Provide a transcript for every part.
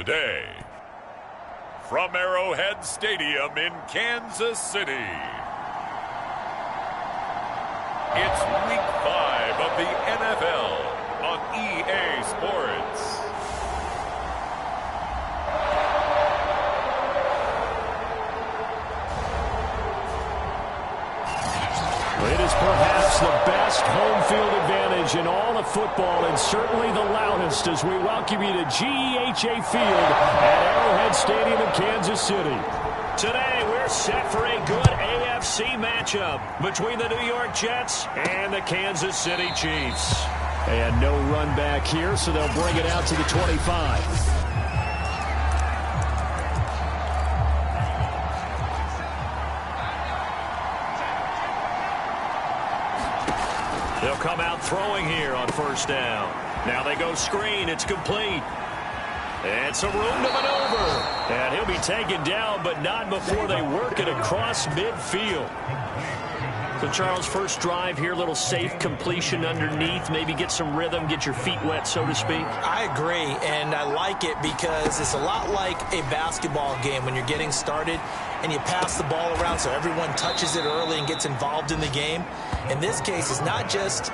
Today, from Arrowhead Stadium in Kansas City, it's Week 5 of the NFL on EA Sports. It is perhaps the best home field advantage in all of football, and certainly the loudest, as we welcome you to GEHA Field at Arrowhead Stadium in Kansas City. Today, we're set for a good AFC matchup between the New York Jets and the Kansas City Chiefs. And no run back here, so they'll bring it out to the 25. They'll come out throwing here on first down. Now they go screen. It's complete. And some room to maneuver. And he'll be taken down, but not before they work it across midfield. So, Charles, first drive here, little safe completion underneath. Maybe get some rhythm, get your feet wet, so to speak. I agree, and I like it because it's a lot like a basketball game when you're getting started and you pass the ball around so everyone touches it early and gets involved in the game. In this case, it's not just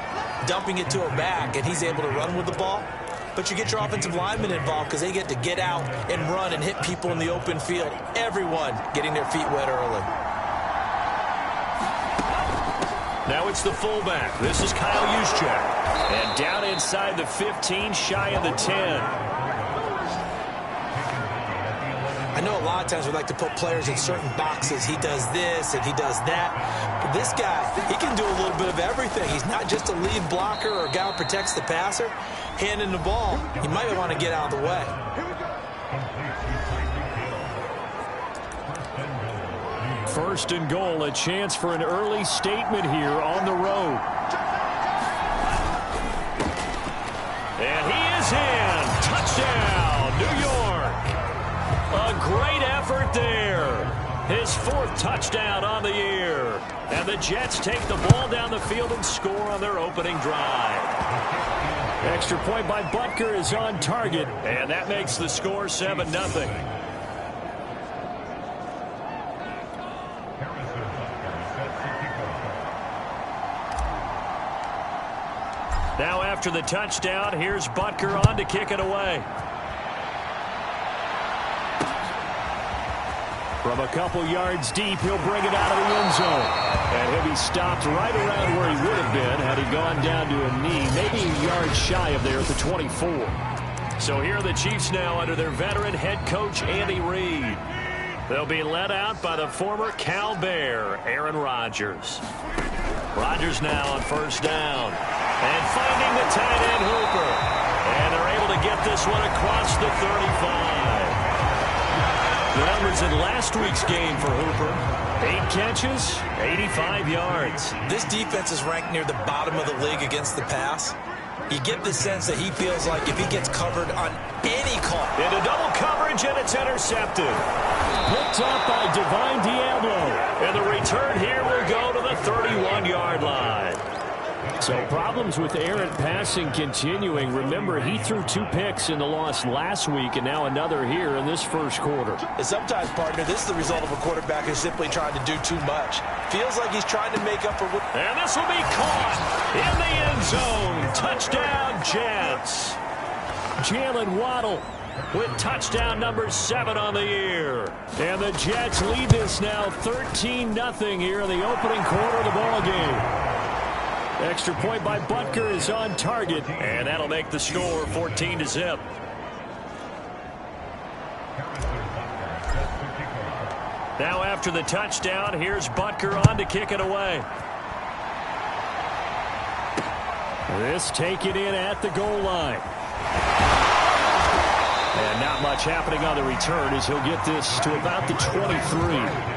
dumping it to a back and he's able to run with the ball, but you get your offensive linemen involved because they get to get out and run and hit people in the open field. Everyone getting their feet wet early. Now it's the fullback. This is Kyle Juszczyk. And down inside the 15, shy of the 10. I know a lot of times we like to put players in certain boxes. He does this and he does that. But this guy, he can do a little bit of everything. He's not just a lead blocker or a guy who protects the passer. Handing the ball, he might want to get out of the way. First and goal, a chance for an early statement here on the road. And he is in. Touchdown, New York. A great effort there. His fourth touchdown on the year. And the Jets take the ball down the field and score on their opening drive. Extra point by Butker is on target, and that makes the score 7-0. Now after the touchdown, here's Butker on to kick it away. From a couple yards deep, he'll bring it out of the end zone. And he'll be stopped right around where he would have been had he gone down to a knee, maybe a yard shy of there at the 24. So here are the Chiefs now under their veteran head coach, Andy Reid. They'll be led out by the former Cal Bear, Aaron Rodgers. Rodgers now on first down. And finding the tight end, Hooper. And they're able to get this one across the 35. The numbers in last week's game for Hooper. 8 catches, 85 yards. This defense is ranked near the bottom of the league against the pass. You get the sense that he feels like if he gets covered on any call. Into double coverage, and it's intercepted. Picked up by Divine Diablo. And the return here will go to the 31-yard line. So problems with errant passing continuing. Remember, he threw 2 picks in the loss last week and now another here in this first quarter. And sometimes, partner, this is the result of a quarterback who's simply trying to do too much. Feels like he's trying to make up for... And this will be caught in the end zone. Touchdown, Jets. Jalen Waddle with touchdown number 7 on the year. And the Jets lead this now 13-0 here in the opening quarter of the ball game. Extra point by Butker is on target, and that'll make the score 14-0. Now after the touchdown, here's Butker on to kick it away. This taken in at the goal line. And not much happening on the return as he'll get this to about the 23.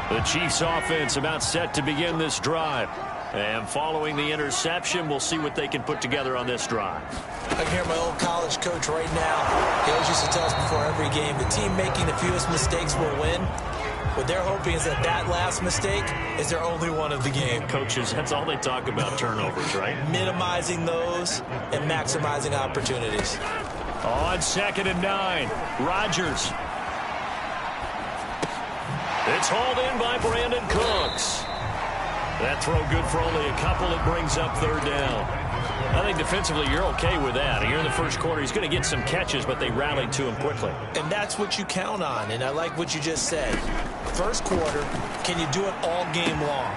The Chiefs offense about set to begin this drive. And following the interception, we'll see what they can put together on this drive. I can hear my old college coach right now. He always used to tell us before every game, the team making the fewest mistakes will win. What they're hoping is that that last mistake is their only one of the game. Coaches, that's all they talk about, turnovers, right? Minimizing those and maximizing opportunities. On 2nd and 9, Rodgers. It's hauled in by Brandon Cooks. That throw good for only a couple. It brings up 3rd down. I think defensively you're okay with that. Here in the first quarter, he's going to get some catches, but they rallied to him quickly. And that's what you count on, and I like what you just said. First quarter, can you do it all game long?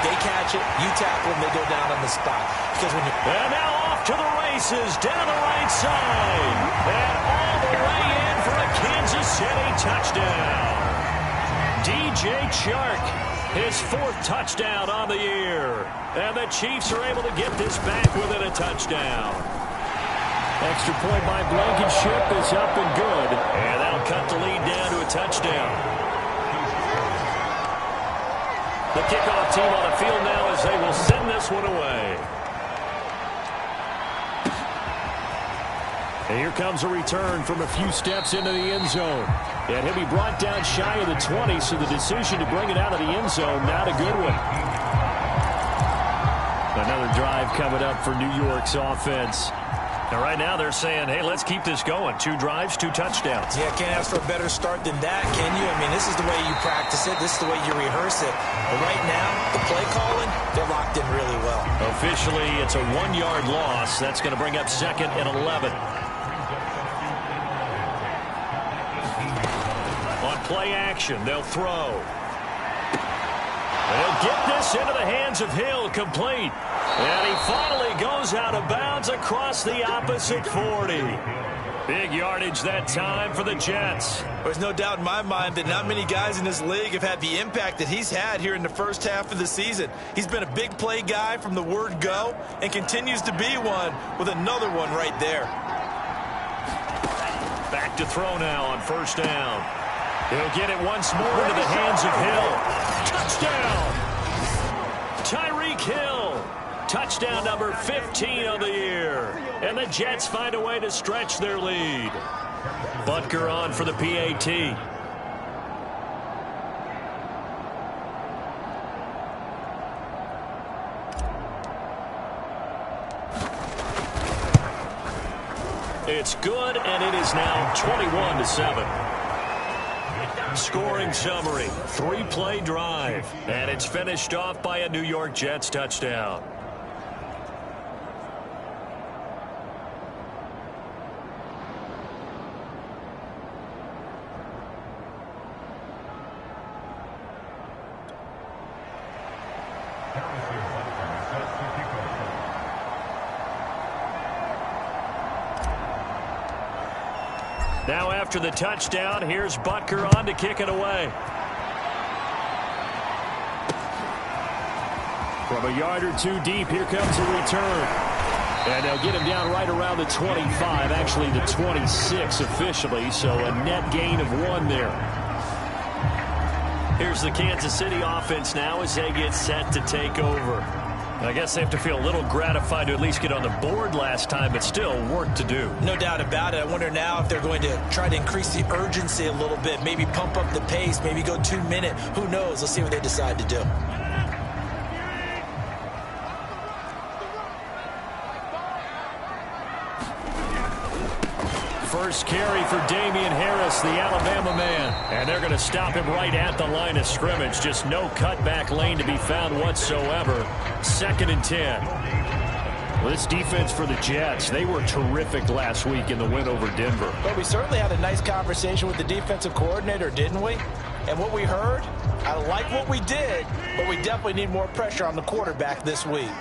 They catch it, you tackle them, they go down on the spot. Because when you and now off to the races, down the right side. And all the way in for a Kansas City touchdown. DJ Chark, his 4th touchdown on the year. And the Chiefs are able to get this back within a touchdown. Extra point by Blankenship is up and good. And that'll cut the lead down to a touchdown. The kickoff team on the field now as they will send this one away. And here comes a return from a few steps into the end zone. And he'll be brought down shy of the 20, so the decision to bring it out of the end zone, not a good one. Another drive coming up for New York's offense. And right now they're saying, hey, let's keep this going. 2 drives, 2 touchdowns. Yeah, can't ask for a better start than that, can you? I mean, this is the way you practice it. This is the way you rehearse it. But right now, the play calling, they're locked in really well. Officially, it's a 1-yard loss. That's going to bring up 2nd and 11. On play action, they'll throw. They'll get this into the hands of Hill, complete. And he finally goes out of bounds across the opposite 40. Big yardage that time for the Jets. There's no doubt in my mind that not many guys in this league have had the impact that he's had here in the first half of the season. He's been a big play guy from the word go and continues to be one with another one right there. Back to throw now on 1st down. He'll get it once more into the hands of Hill. Touchdown! Tyreek Hill. Touchdown number 15 of the year. And the Jets find a way to stretch their lead. Butker on for the PAT. It's good, and it is now 21-7. Scoring summary, 3-play drive, and it's finished off by a New York Jets touchdown. Now after the touchdown, here's Butker on to kick it away. From a yard or 2 deep, here comes a return. And they'll get him down right around the 25, actually the 26 officially, so a net gain of 1 there. Here's the Kansas City offense now as they get set to take over. I guess they have to feel a little gratified to at least get on the board last time, but still work to do. No doubt about it. I wonder now if they're going to try to increase the urgency a little bit, maybe pump up the pace, maybe go 2 minute. Who knows? Let's see what they decide to do. First carry for Damian Harris, the Alabama man. And they're going to stop him right at the line of scrimmage. Just no cutback lane to be found whatsoever. 2nd and 10. Well, this defense for the Jets, they were terrific last week in the win over Denver. But we certainly had a nice conversation with the defensive coordinator, didn't we? And what we heard, I like what we did, but we definitely need more pressure on the quarterback this week.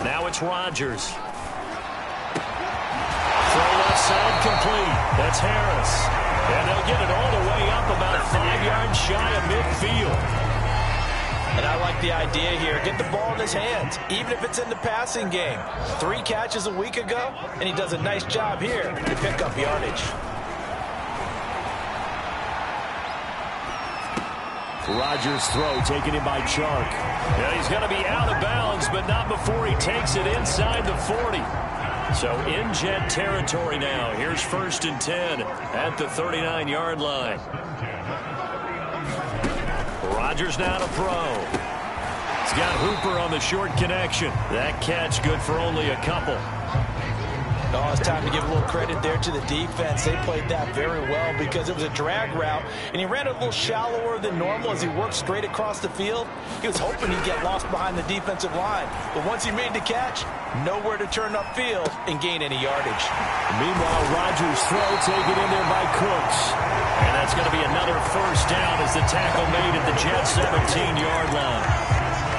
Now it's Rodgers. Throw left side complete. That's Harris. And they'll get it all the way up about 5 yards shy of midfield. And I like the idea here. Get the ball in his hands, even if it's in the passing game. 3 catches a week ago, and he does a nice job here to pick up yardage. Rodgers' throw taken in by Chark. Yeah, he's going to be out of bounds, but not before he takes it inside the 40. So in Jet territory now. Here's 1st and 10 at the 39-yard line. Rodgers now to throw. He's got Hooper on the short connection. That catch good for only a couple. Oh, it's time to give a little credit there to the defense. They played that very well because it was a drag route, and he ran a little shallower than normal as he worked straight across the field. He was hoping he'd get lost behind the defensive line, but once he made the catch, nowhere to turn upfield and gain any yardage. Meanwhile, Rodgers' throw taken in there by Cooks. And that's going to be another 1st down as the tackle made at the Jets' 17-yard line.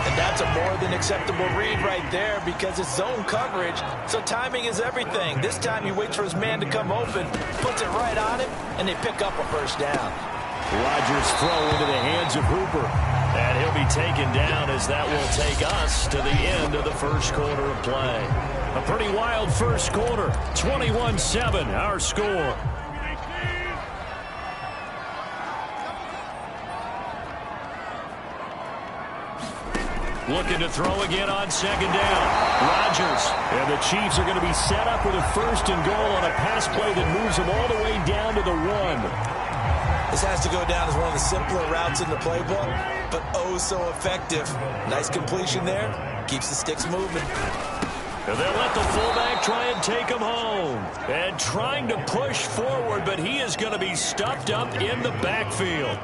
And that's a more than acceptable read right there because it's zone coverage, so timing is everything. This time he waits for his man to come open, puts it right on him, and they pick up a 1st down. Rodgers' throw into the hands of Hooper. And he'll be taken down as that will take us to the end of the 1st quarter of play. A pretty wild 1st quarter. 21-7, our score. Looking to throw again on 2nd down. Rodgers. And the Chiefs are going to be set up with a 1st and goal on a pass play that moves them all the way down to the 1. This has to go down as one of the simpler routes in the playbook, but oh so effective. Nice completion there. Keeps the sticks moving. And they'll let the fullback try and take him home. And trying to push forward, but he is going to be stuffed up in the backfield.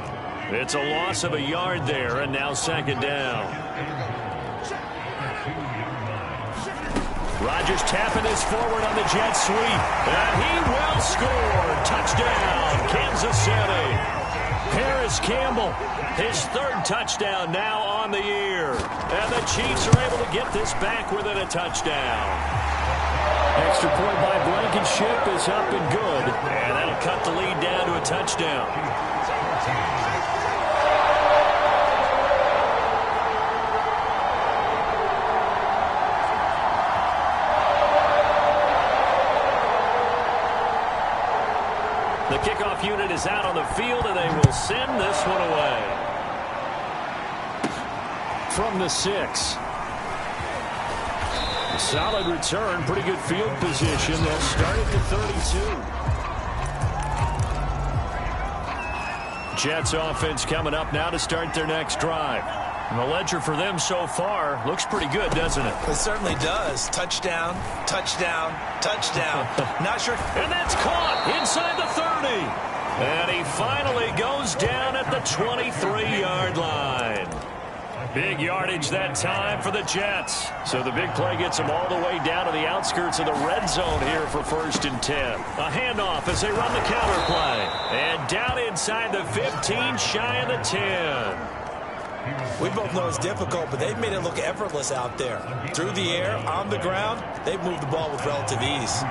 It's a loss of a yard there, and now 2nd down. Rodgers tapping this forward on the jet sweep. And he will score. Touchdown, Kansas City. Paris Campbell, his 3rd touchdown now on the year. And the Chiefs are able to get this back within a touchdown. Extra point by Blankenship is up and good. And that'll cut the lead down to a touchdown. The kickoff unit is out on the field, and they will send this one away. From the 6. Solid return, pretty good field position. They'll start at the 32. Jets offense coming up now to start their next drive. And the ledger for them so far looks pretty good, doesn't it? It certainly does. Touchdown, touchdown, touchdown. Not sure. And that's caught inside the 30. And he finally goes down at the 23-yard line. Big yardage that time for the Jets. So the big play gets them all the way down to the outskirts of the red zone here for 1st and 10. A handoff as they run the counter play. And down inside the 15, shy of the 10. We both know it's difficult, but they've made it look effortless out there. Through the air, on the ground, they've moved the ball with relative ease.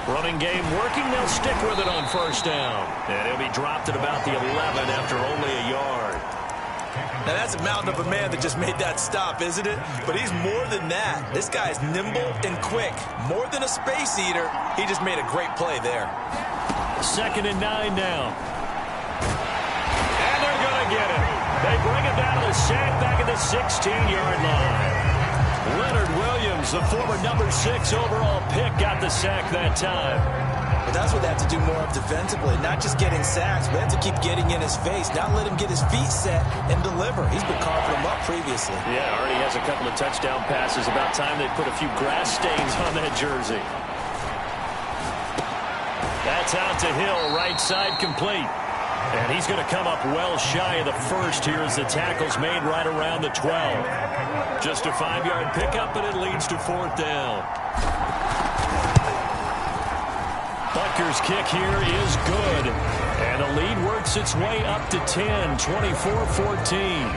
Running game working. They'll stick with it on 1st down. And he'll be dropped at about the 11 after only a yard. Now that's a mountain of a man that just made that stop, isn't it? But he's more than that. This guy's nimble and quick. More than a space eater, he just made a great play there. 2nd and 9 now. And they're going to get him. They bring him down to the sack back at the 16-yard line. Leonard Williams, the former number 6 overall pick, got the sack that time. But that's what they have to do more of defensively. Not just getting sacks, but they have to keep getting in his face. Not let him get his feet set and deliver. He's been carving them up previously. Yeah, already has a couple of touchdown passes. About time they put a few grass stains on that jersey. That's out to Hill, right side complete. And he's going to come up well shy of the 1st here as the tackle's made right around the 12. Just a 5-yard pickup, and it leads to 4th down. Butker's kick here is good. And the lead works its way up to 10, 24-14.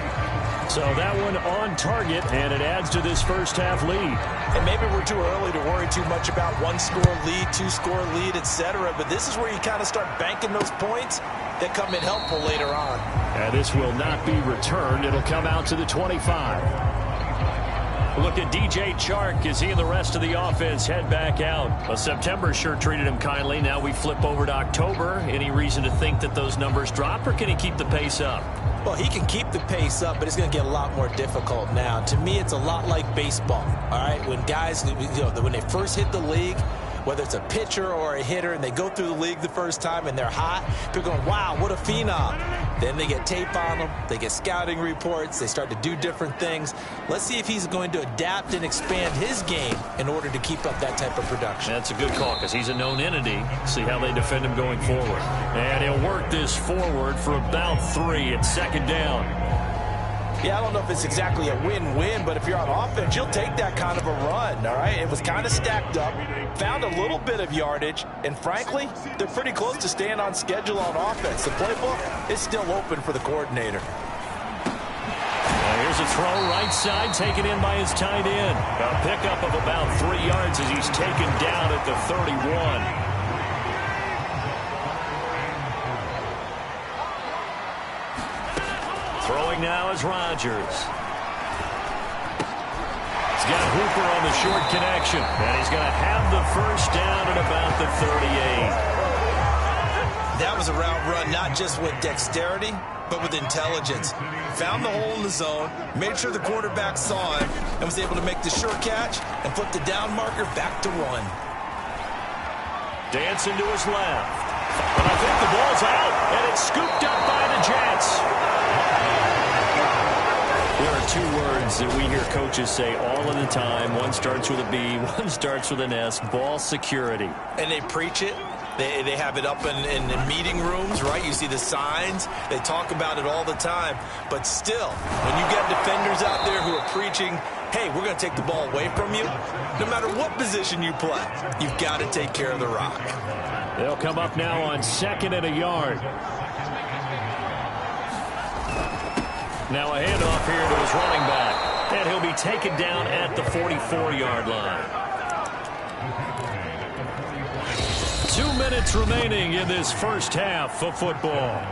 So that one on target, and it adds to this first half lead. And maybe we're too early to worry too much about 1-score lead, 2-score lead, etc. But this is where you kind of start banking those points that come in helpful later on. And this will not be returned. It'll come out to the 25. Look at DJ Chark as he and the rest of the offense head back out. Well, September sure treated him kindly. Now we flip over to October. Any reason to think that those numbers drop, or can he keep the pace up? Well, he can keep the pace up, but it's going to get a lot more difficult now. To me, it's a lot like baseball, all right? When guys, when they first hit the league, whether it's a pitcher or a hitter, and they go through the league the first time and they're hot, people are going, wow, what a phenom. Then they get tape on them, they get scouting reports, they start to do different things. Let's see if he's going to adapt and expand his game in order to keep up that type of production. That's a good call because he's a known entity. See how they defend him going forward. And he'll work this forward for about 3 at second down. Yeah, I don't know if it's exactly a win-win, but if you're on offense, you'll take that kind of a run, all right? It was kind of stacked up, found a little bit of yardage, and frankly, they're pretty close to staying on schedule on offense. The playbook is still open for the coordinator. Here's a throw right side, taken in by his tight end. A pickup of about 3 yards as he's taken down at the 31. Throwing now is Rodgers. He's got Hooper on the short connection. And he's going to have the first down at about the 38. That was a route run, not just with dexterity, but with intelligence. Found the hole in the zone, made sure the quarterback saw him, and was able to make the sure catch and flip the down marker back to run. Dancing to his left. But I think the ball's out, and it's scooped up by the Jets. There are 2 words that we hear coaches say all of the time. One starts with a B, one starts with an S. Ball security. And they preach it. They have it up in meeting rooms, right? You see the signs. They talk about it all the time. But still, when you get defenders out there who are preaching, hey, we're going to take the ball away from you, no matter what position you play, you've got to take care of the rock. They'll come up now on 2nd and a yard. Now a handoff here to his running back. And he'll be taken down at the 44-yard line. 2 minutes remaining in this first half of football.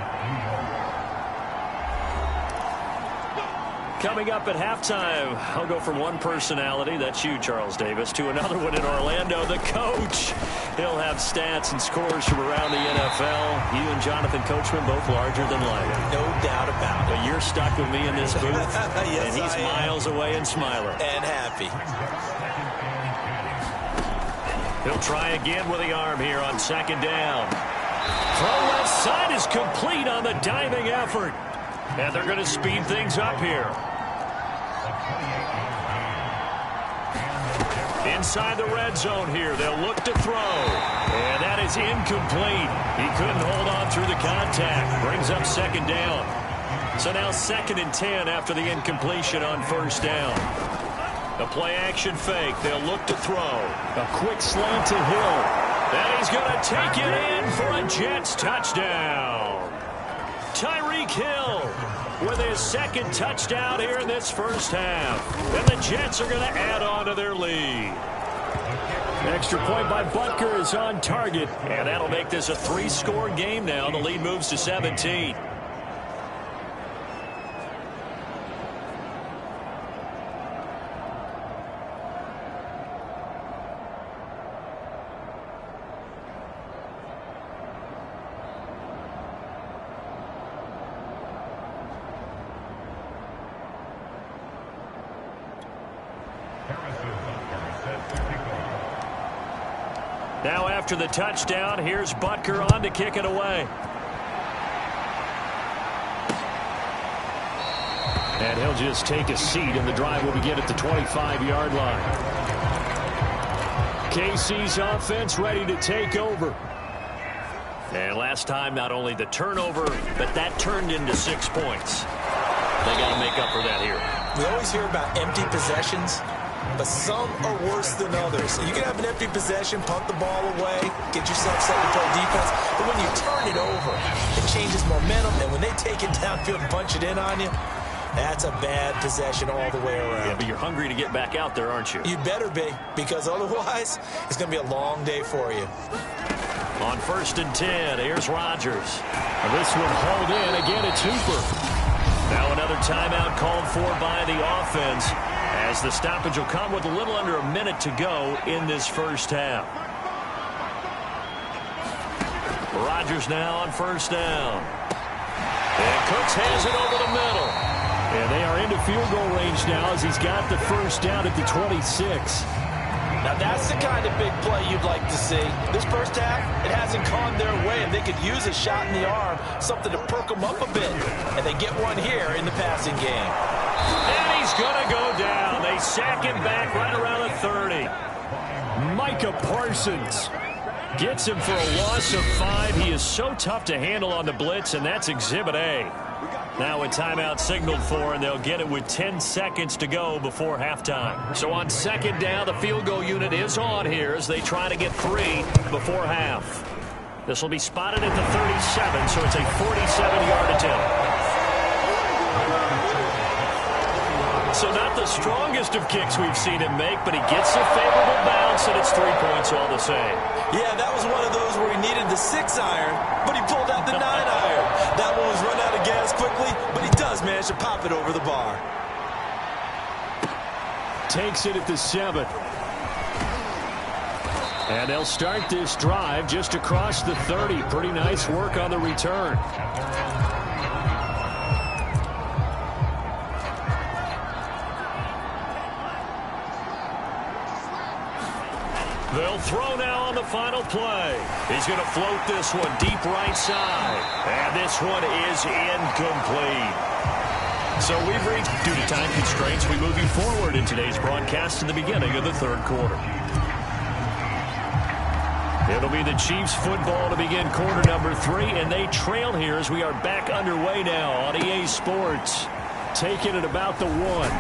Coming up at halftime, I'll go from one personality, that's you, Charles Davis, to another one in Orlando, the coach. He'll have stats and scores from around the NFL. You and Jonathan Coachman, both larger than life. No doubt about it. But you're stuck with me in this booth, yes, and he's miles away and smiling. And happy. He'll try again with the arm here on 2nd down. Throw left side is complete on the diving effort. And they're going to speed things up here. Inside the red zone here, they'll look to throw. And that is incomplete. He couldn't hold on through the contact. Brings up 2nd down. So now 2nd and 10 after the incompletion on 1st down. The play action fake. They'll look to throw. A quick slant to Hill. And he's going to take it in for a Jets touchdown. Tyreek Hill with his 2nd touchdown here in this first half. And the Jets are going to add on to their lead. Extra point by Butker is on target. And that'll make this a 3-score game now. The lead moves to 17. Now after the touchdown, here's Butker on to kick it away. And he'll just take a seat, and the drive will begin at the 25-yard line. KC's offense ready to take over. And last time, not only the turnover, but that turned into 6 points. They got to make up for that here. We always hear about empty possessions, but some are worse than others. You can have an empty possession, punt the ball away, get yourself set to play defense, but when you turn it over, it changes momentum, and when they take it downfield and punch it in on you, that's a bad possession all the way around. Yeah, but you're hungry to get back out there, aren't you? You better be, because otherwise, it's going to be a long day for you. On 1st and 10, here's Rodgers. This one hauled in. Again, it's Hooper. Now another timeout called for by the offense, as the stoppage will come with a little under a minute to go in this first half. Rodgers now on 1st down. And Cooks has it over the middle. And they are into field goal range now as he's got the first down at the 26. Now that's the kind of big play you'd like to see. This first half, it hasn't gone their way, and they could use a shot in the arm, something to perk them up a bit. And they get one here in the passing game. And he's going to go down. They sack him back right around the 30. Micah Parsons gets him for a loss of 5. He is so tough to handle on the blitz, and that's Exhibit A. Now a timeout signaled for, and they'll get it with 10 seconds to go before halftime. So on second down, the field goal unit is on here as they try to get 3 before half. This will be spotted at the 37, so it's a 47-yard attempt. So not the strongest of kicks we've seen him make, but he gets a favorable bounce, and it's 3 points all the same. Yeah, that was one of those where he needed the 6-iron, but he pulled out the 9-iron. That one was run out of gas quickly, but he does manage to pop it over the bar. Takes it at the 7. And they'll start this drive just across the 30. Pretty nice work on the return. They'll throw now on the final play. He's going to float this one deep right side. And this one is incomplete. So we've reached, due to time constraints, we move you forward in today's broadcast to the beginning of the third quarter. It'll be the Chiefs football to begin quarter number 3, and they trail here as we are back underway now on EA Sports. Taking it about the 1.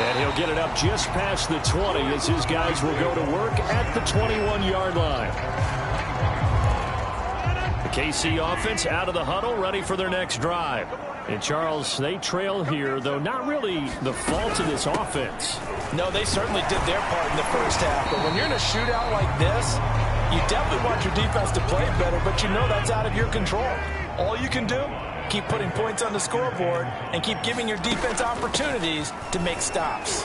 And he'll get it up just past the 20 as his guys will go to work at the 21-yard line. The KC offense out of the huddle, ready for their next drive. And, Charles, they trail here, though not really the fault of this offense. No, they certainly did their part in the first half. But when you're in a shootout like this, you definitely want your defense to play better, but you know that's out of your control. All you can do, keep putting points on the scoreboard and keep giving your defense opportunities to make stops.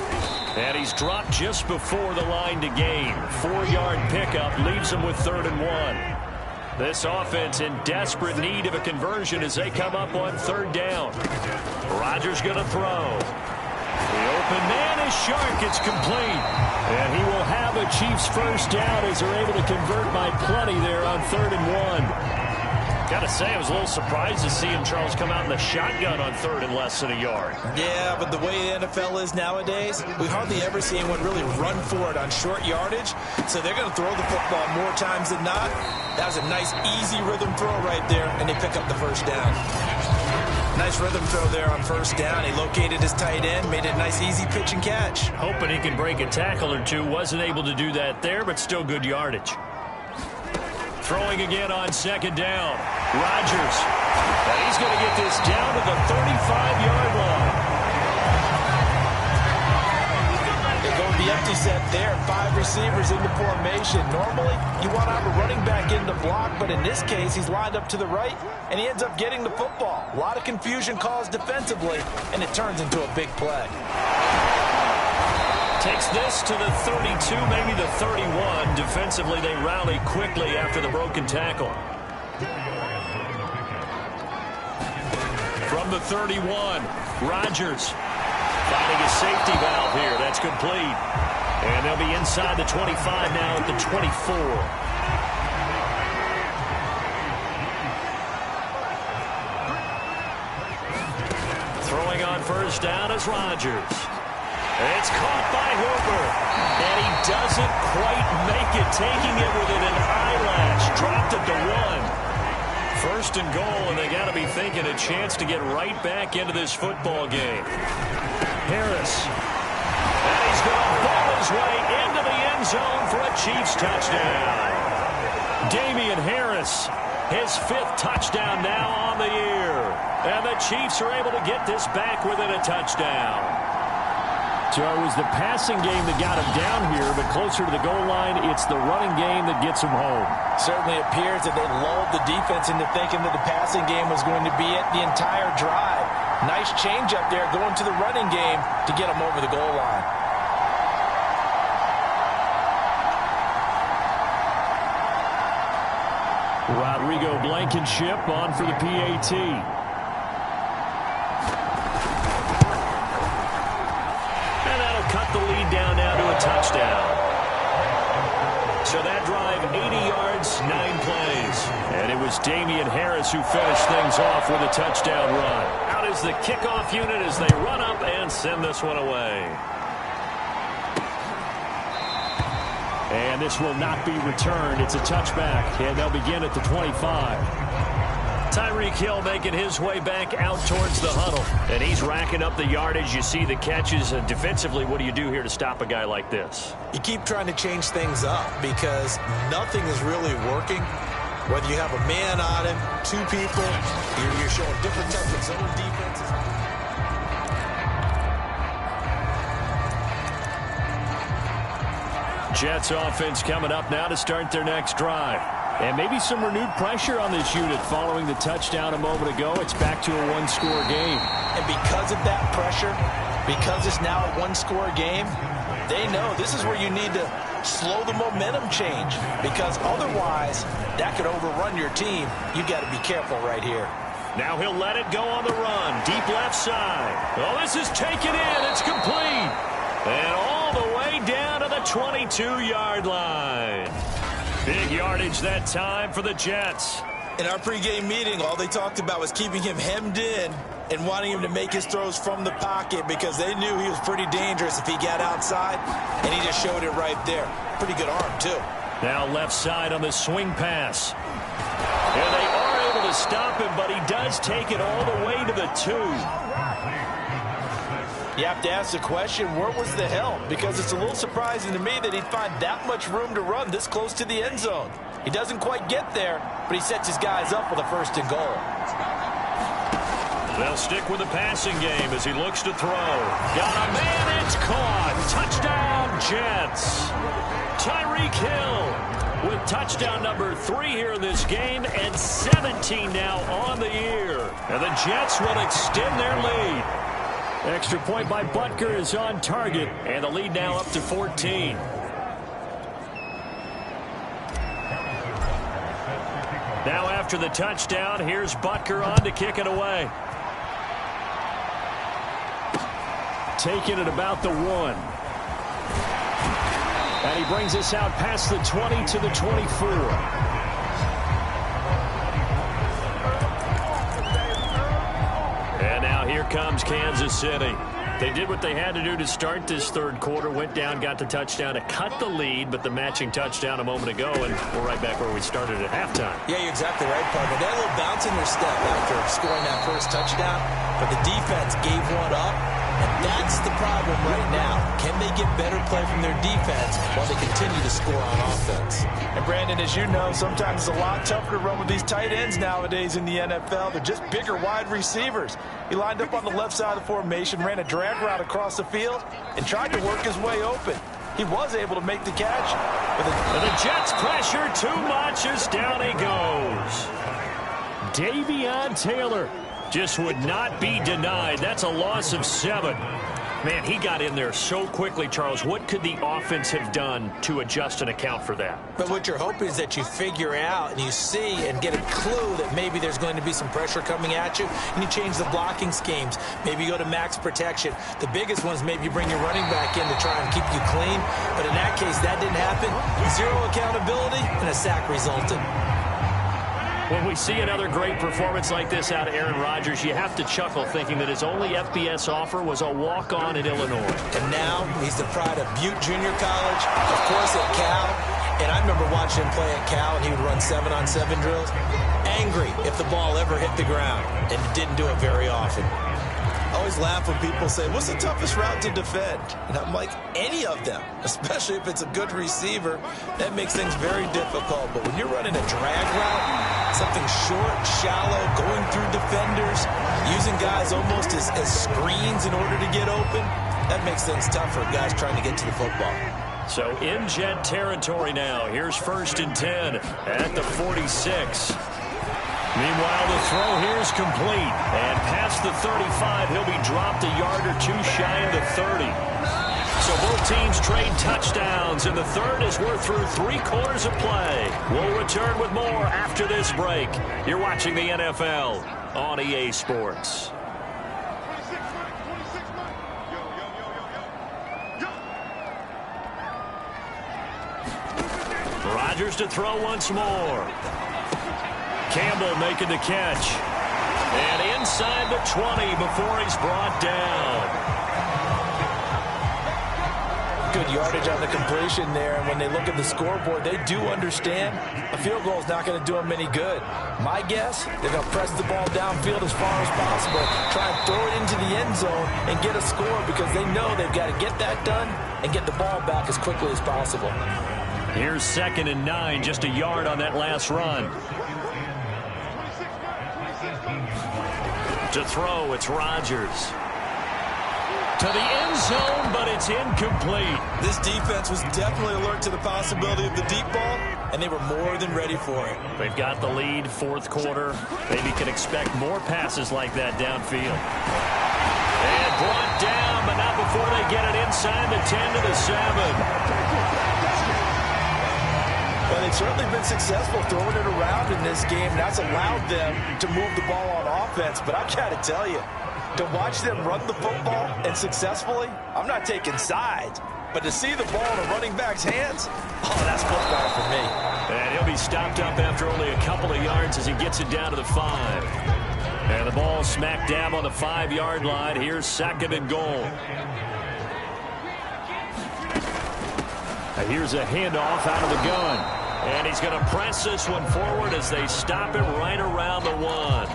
And he's dropped just before the line to gain. 4-yard pickup leaves him with 3rd and 1. This offense in desperate need of a conversion as they come up on 3rd down. Rodgers going to throw. The open man is Shark. It's complete. And he will have a Chiefs first down as they're able to convert by plenty there on 3rd and 1. Gotta say, I was a little surprised to see him, Charles, come out in the shotgun on 3rd and less than a yard. Yeah, but the way the NFL is nowadays, we hardly ever see anyone really run for it on short yardage. So they're going to throw the football more times than not. That was a nice, easy rhythm throw right there, and they pick up the first down. Nice rhythm throw there on first down. He located his tight end, made it a nice, easy pitch and catch. Hoping he can break a tackle or two. Wasn't able to do that there, but still good yardage. Throwing again on 2nd down. Rodgers. And he's going to get this down to the 35-yard line. They go with the empty set there. 5 receivers in the formation. Normally, you want to have a running back in the block, but in this case, he's lined up to the right, and he ends up getting the football. A lot of confusion caused defensively, and it turns into a big play. Takes this to the 32, maybe the 31. Defensively, they rally quickly after the broken tackle. From the 31, Rodgers finding a safety valve here. That's complete. And they'll be inside the 25 now at the 24. Throwing on first down is Rodgers. It's caught by Hooper. And he doesn't quite make it, taking it within an eyelash. Dropped at the 1. 1st and goal, and they got to be thinking a chance to get right back into this football game. Harris. And he's going to ball his way into the end zone for a Chiefs touchdown. Damian Harris, his 5th touchdown now on the year. And the Chiefs are able to get this back within a touchdown. So it was the passing game that got him down here, but closer to the goal line, it's the running game that gets him home. Certainly appears that they lulled the defense into thinking that the passing game was going to be it the entire drive. Nice change up there going to the running game to get him over the goal line. Rodrigo Blankenship on for the PAT. the lead down now to a touchdown. So that drive, 80 yards, 9 plays. And it was Damian Harris who finished things off with a touchdown run. Out is the kickoff unit as they run up and send this one away. And this will not be returned. It's a touchback, and they'll begin at the 25. Tyreek Hill making his way back out towards the huddle. And he's racking up the yardage. You see the catches. And defensively, what do you do here to stop a guy like this? You keep trying to change things up because nothing is really working. Whether you have a man on him, 2 people, you're showing different types of zone defenses. Jets offense coming up now to start their next drive. And maybe some renewed pressure on this unit following the touchdown a moment ago. It's back to a 1-score game. And because of that pressure, because it's now a 1-score game, they know this is where you need to slow the momentum change. Because otherwise, that could overrun your team. You've got to be careful right here. Now he'll let it go on the run. Deep left side. Oh, this is taken in. It's complete. And all the way down to the 22-yard line. Big yardage that time for the Jets. In our pregame meeting, all they talked about was keeping him hemmed in and wanting him to make his throws from the pocket because they knew he was pretty dangerous if he got outside, and he just showed it right there. Pretty good arm, too. Now left side on the swing pass. And they are able to stop him, but he does take it all the way to the 2. You have to ask the question, where was the help? Because it's a little surprising to me that he'd find that much room to run this close to the end zone. He doesn't quite get there, but he sets his guys up with a 1st and goal. They'll stick with the passing game as he looks to throw. Got a man, it's caught. Touchdown, Jets. Tyreek Hill with touchdown number 3 here in this game and 17 now on the year. And the Jets will extend their lead. Extra point by Butker is on target, and the lead now up to 14. Now after the touchdown, here's Butker on to kick it away. Taking it about the 1. And he brings us out past the 20 to the 24. Here comes Kansas City. They did what they had to do to start this 3rd quarter. Went down, got the touchdown to cut the lead, but the matching touchdown a moment ago, and we're right back where we started at halftime. Yeah, you're exactly right, partner. They had a little bounce in their step after scoring that 1st touchdown, but the defense gave one up, and that's the problem right now. Can they get better play from their defense while they continue to score on offense? And Brandon, as you know, sometimes it's a lot tougher to run with these tight ends nowadays in the NFL. They're just bigger wide receivers. He lined up on the left side of the formation, ran a drag route across the field, and tried to work his way open. He was able to make the catch. But the Jets pressure too much as down he goes. Davion Taylor just would not be denied. That's a loss of 7. Man, he got in there so quickly, Charles. What could the offense have done to adjust and account for that? But what you're hoping is that you figure out and you see and get a clue that maybe there's going to be some pressure coming at you, and you change the blocking schemes. Maybe you go to max protection. The biggest one is maybe you bring your running back in to try and keep you clean. But in that case, that didn't happen. 0 accountability, and a sack resulted. When we see another great performance like this out of Aaron Rodgers, you have to chuckle thinking that his only FBS offer was a walk-on at Illinois. And now he's the pride of Butte Junior College, of course at Cal. And I remember watching him play at Cal, and he would run 7-on-7 drills. Angry if the ball ever hit the ground, and didn't do it very often. I always laugh when people say, what's the toughest route to defend? And I'm like, any of them, especially if it's a good receiver. That makes things very difficult. But when you're running a drag route, something short, shallow, going through defenders, using guys almost as screens in order to get open, that makes things tough for guys trying to get to the football. So in Jet territory now. Here's 1st and 10 at the 46. Meanwhile, the throw here is complete. And past the 35, he'll be dropped a yard or 2 shy of the 30. So both teams trade touchdowns, and the third as we're through 3 quarters of play. We'll return with more after this break. You're watching the NFL on EA Sports. Rodgers to throw once more. Campbell making the catch. And inside the 20 before he's brought down. Good yardage on the completion there, and when they look at the scoreboard, they do understand a field goal is not going to do them any good. My guess, they're going to press the ball downfield as far as possible, try and throw it into the end zone and get a score because they know they've got to get that done and get the ball back as quickly as possible. Here's 2nd and 9, just a yard on that last run. To throw, it's Rodgers. To the end zone, but it's incomplete. This defense was definitely alert to the possibility of the deep ball, and they were more than ready for it. They've got the lead, 4th quarter. Maybe can expect more passes like that downfield. And brought down, but not before they get it inside the 10 to the 7. Well, they've certainly been successful throwing it around in this game. That's allowed them to move the ball on offense. But I've got to tell you, to watch them run the football and successfully, I'm not taking sides. But to see the ball in a running back's hands, oh, that's football for me. And he'll be stopped up after only a couple of yards as he gets it down to the 5. And the ball smack dab on the 5-yard line. Here's 2nd and goal. Here's a handoff out of the gun. And he's going to press this one forward as they stop it right around the 1.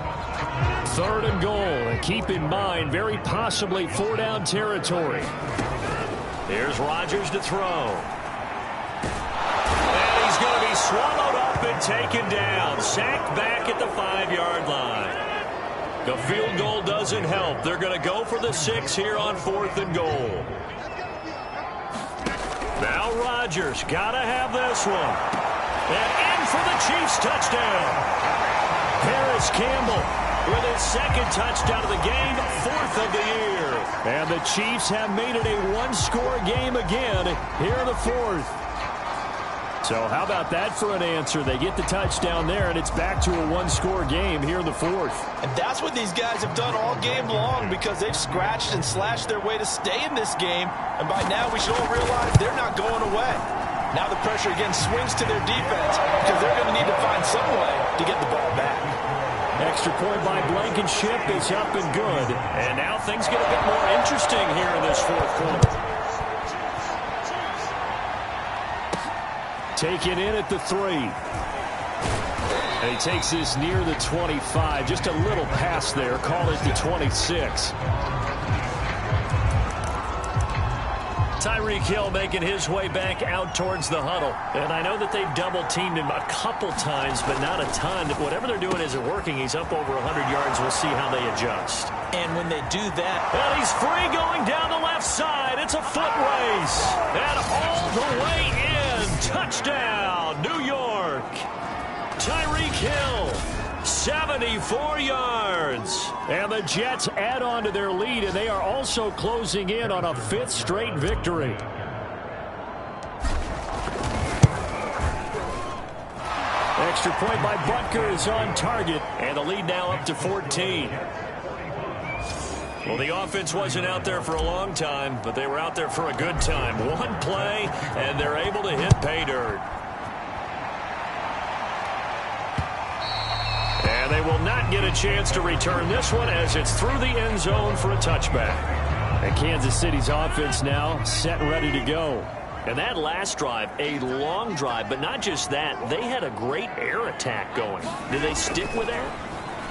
3rd and goal. And keep in mind, very possibly 4-down territory. Here's Rodgers to throw. And he's going to be swallowed up and taken down. Sacked back at the 5-yard line. The field goal doesn't help. They're going to go for the 6 here on 4th and goal. Now Rodgers got to have this one. And in for the Chiefs touchdown. Paris Campbell with his 2nd touchdown of the game, 4th of the year. And the Chiefs have made it a 1-score game again here in the 4th. So how about that for an answer? They get the touchdown there, and it's back to a 1-score game here in the 4th. And that's what these guys have done all game long because they've scratched and slashed their way to stay in this game. And by now we should all realize they're not going away. Now the pressure again swings to their defense because they're going to need to find some way to get the ball back. Extra point by Blankenship is up and good. And now things get a bit more interesting here in this 4th quarter. Taken in at the 3. And he takes this near the 25. Just a little pass there. Call it the 26. Tyreek Hill making his way back out towards the huddle. And I know that they've double-teamed him a couple times, but not a ton. Whatever they're doing isn't working. He's up over 100 yards. We'll see how they adjust. And when they do that... And he's free going down the left side. It's a foot race. And all the way in. Touchdown, New York. Tyreek Hill. 74 yards. And the Jets add on to their lead, and they are also closing in on a 5th straight victory. Extra point by Butker is on target, and the lead now up to 14. Well, the offense wasn't out there for a long time, but they were out there for a good time. One play, and they're able to hit pay dirt. And they will not get a chance to return this one as it's through the end zone for a touchback. And Kansas City's offense now set and ready to go. And that last drive, a long drive, but not just that. They had a great air attack going. Did they stick with that?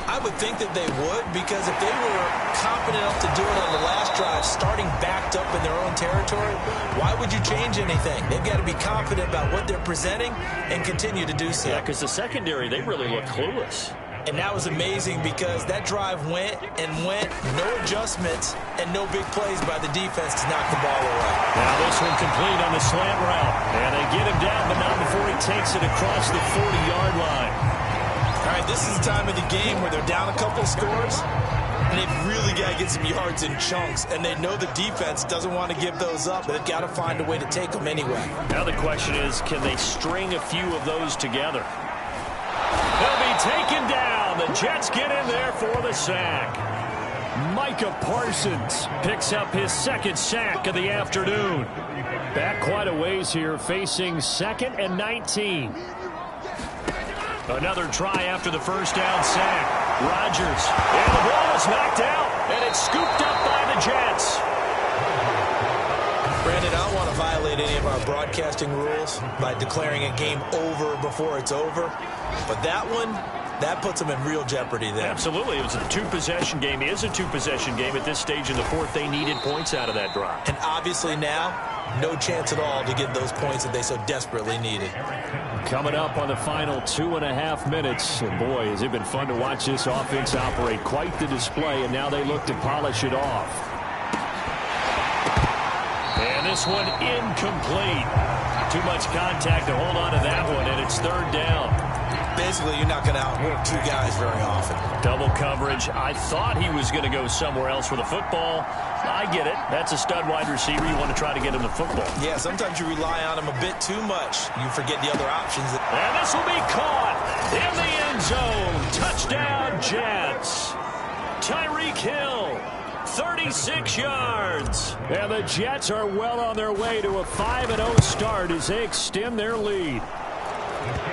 I would think that they would, because if they were confident enough to do it on the last drive, starting backed up in their own territory, why would you change anything? They've got to be confident about what they're presenting and continue to do so. Yeah, because the secondary, they really look clueless. And that was amazing because that drive went and went, no adjustments, and no big plays by the defense to knock the ball away. Now this one complete on the slant route. And they get him down, but not before he takes it across the 40-yard line. All right, this is the time of the game where they're down a couple scores, and they've really got to get some yards in chunks, and they know the defense doesn't want to give those up, but they've got to find a way to take them anyway. Now the question is, can they string a few of those together? They'll be taken down. The Jets get in there for the sack. Micah Parsons picks up his second sack of the afternoon. Back quite a ways here, facing 2nd and 19. Another try after the first down sack. Rodgers, and the ball is knocked out, and it's scooped up by the Jets. Brandon, I don't want to violate any of our broadcasting rules by declaring a game over before it's over, but that one, that puts them in real jeopardy there. Absolutely. It was a two-possession game. It is a two-possession game at this stage in the fourth. They needed points out of that drive. And obviously now, no chance at all to get those points that they so desperately needed. Coming up on the final 2.5 minutes. And boy, has it been fun to watch this offense operate. Quite the display, and now they look to polish it off. And this one incomplete. Too much contact to hold on to that one, and it's 3rd down. Basically, you're not going to outwork two guys very often. Double coverage. I thought he was going to go somewhere else with the football. I get it. That's a stud wide receiver. You want to try to get him the football. Yeah, sometimes you rely on him a bit too much. You forget the other options. And this will be caught in the end zone. Touchdown, Jets. Tyreek Hill, 36 yards. And the Jets are well on their way to a 5-0 start as they extend their lead.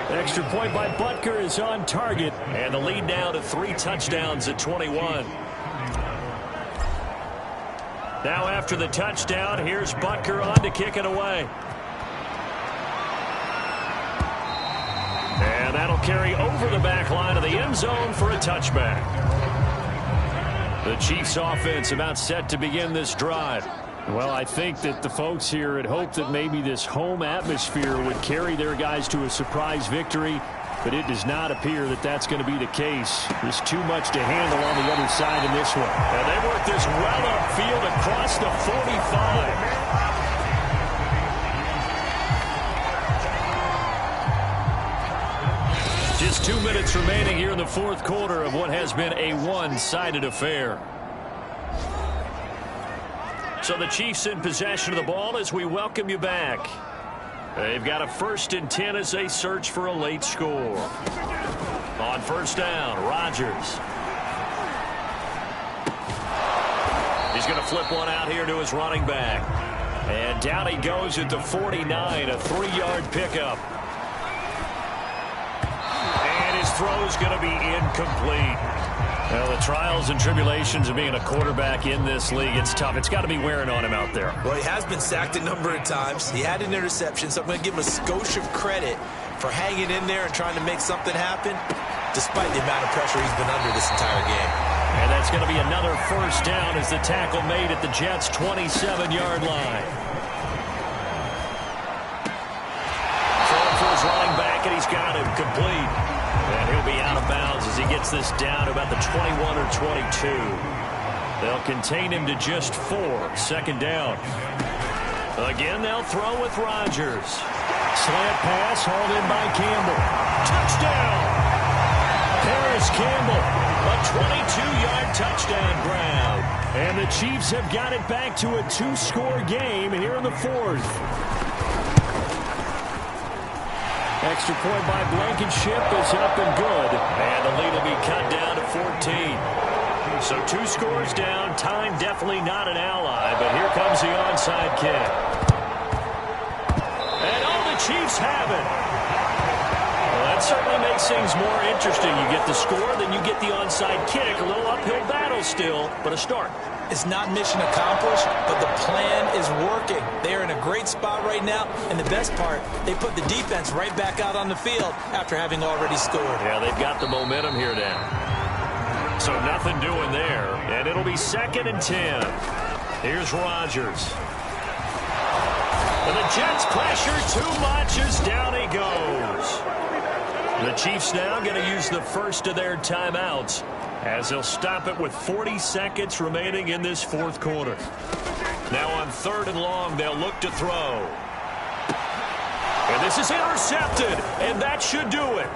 Extra point by Butker is on target. And the lead now to 3 touchdowns at 21. Now after the touchdown, here's Butker on to kick it away. And that'll carry over the back line of the end zone for a touchback. The Chiefs offense about set to begin this drive. Well, I think that the folks here had hoped that maybe this home atmosphere would carry their guys to a surprise victory, but it does not appear that that's going to be the case. There's too much to handle on the other side in this one. And they work this well upfield across the 45. Just 2 minutes remaining here in the fourth quarter of what has been a one-sided affair. So the Chiefs in possession of the ball as we welcome you back. They've got a 1st and 10 as they search for a late score. On first down, Rodgers. He's going to flip one out here to his running back. And down he goes at the 49, a 3-yard pickup. And his throw's going to be incomplete. Well, the trials and tribulations of being a quarterback in this league, it's tough. It's got to be wearing on him out there. Well, he has been sacked a number of times. He had an interception, so I'm going to give him a skosh of credit for hanging in there and trying to make something happen, despite the amount of pressure he's been under this entire game. And that's going to be another first down as the tackle made at the Jets' 27-yard line. Throwing for his running back, and he's got him complete. And he'll be out of bounds as he gets this down to about the 21 or 22. They'll contain him to just 4. 2nd down. Again, they'll throw with Rodgers. Slant pass hauled in by Campbell. Touchdown! Paris Campbell, a 22-yard touchdown grab. And the Chiefs have got it back to a 2-score game here in the fourth. Extra point by Blankenship is up and good. And the lead will be cut down to 14. So 2 scores down. Time definitely not an ally, but here comes the onside kick. And the Chiefs have it. Well, that certainly makes things more interesting. You get the score, then you get the onside kick. A little uphill battle still, but a start. It's not mission accomplished, but the plan is working. They're in a great spot right now, and the best part, they put the defense right back out on the field after having already scored. Yeah, they've got the momentum here now. So nothing doing there, and it'll be 2nd and 10. Here's Rodgers. And the Jets pressure too much as down he goes. The Chiefs now going to use the first of their timeouts as they'll stop it with 40 seconds remaining in this fourth quarter. Now on 3rd and long, they'll look to throw. And this is intercepted, and that should do it.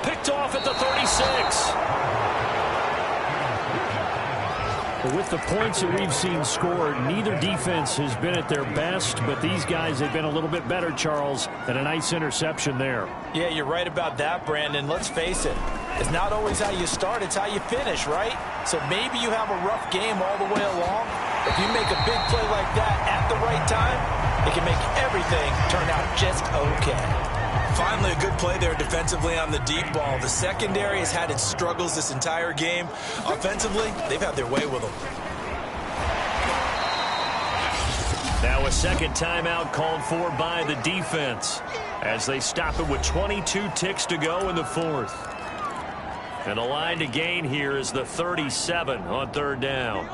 Picked off at the 36. With the points that we've seen scored, neither defense has been at their best, but these guys have been a little bit better, Charles, and a nice interception there. Yeah, you're right about that, Brandon. Let's face it. It's not always how you start, it's how you finish, right? So maybe you have a rough game all the way along. If you make a big play like that at the right time, it can make everything turn out just okay. Finally, a good play there defensively on the deep ball. The secondary has had its struggles this entire game. Offensively, they've had their way with them. Now a second timeout called for by the defense as they stop it with 22 ticks to go in the fourth. And the line to gain here is the 37 on third down.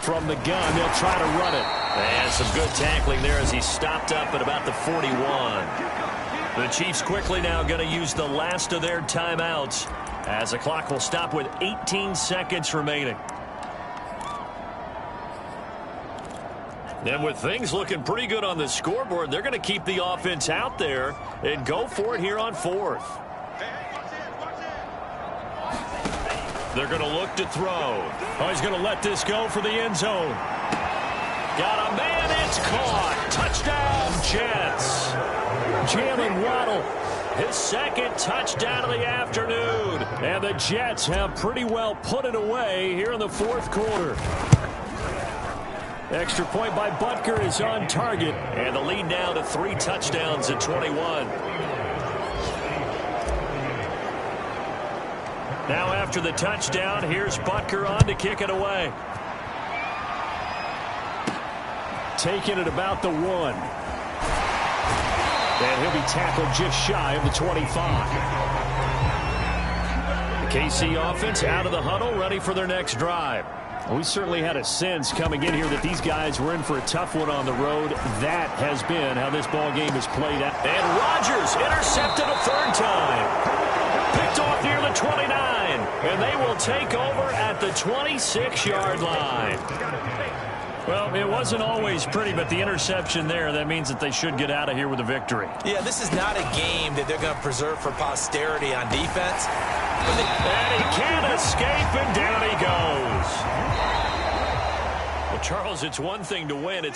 From the gun, they'll try to run it. And some good tackling there as he stopped up at about the 41. The Chiefs quickly now going to use the last of their timeouts as the clock will stop with 18 seconds remaining. And with things looking pretty good on the scoreboard, they're going to keep the offense out there and go for it here on fourth. They're going to look to throw. Oh, he's going to let this go for the end zone. Got a man, it's caught. Touchdown, Jets. Jalen Waddle, his second touchdown of the afternoon. And the Jets have pretty well put it away here in the fourth quarter. Extra point by Butker is on target. And the lead now to 3 touchdowns at 21. Now after the touchdown, here's Butker on to kick it away. Taking it about the 1. And he'll be tackled just shy of the 25. The KC offense out of the huddle, ready for their next drive. We certainly had a sense coming in here that these guys were in for a tough one on the road. That has been how this ball game has played out. And Rodgers intercepted a third time. Picked off near the 29. And they will take over at the 26-yard line. Well, it wasn't always pretty, but the interception there, that means that they should get out of here with a victory. Yeah, this is not a game that they're going to preserve for posterity on defense. And he can't escape, and down he goes. Well, Charles, it's one thing to win. It's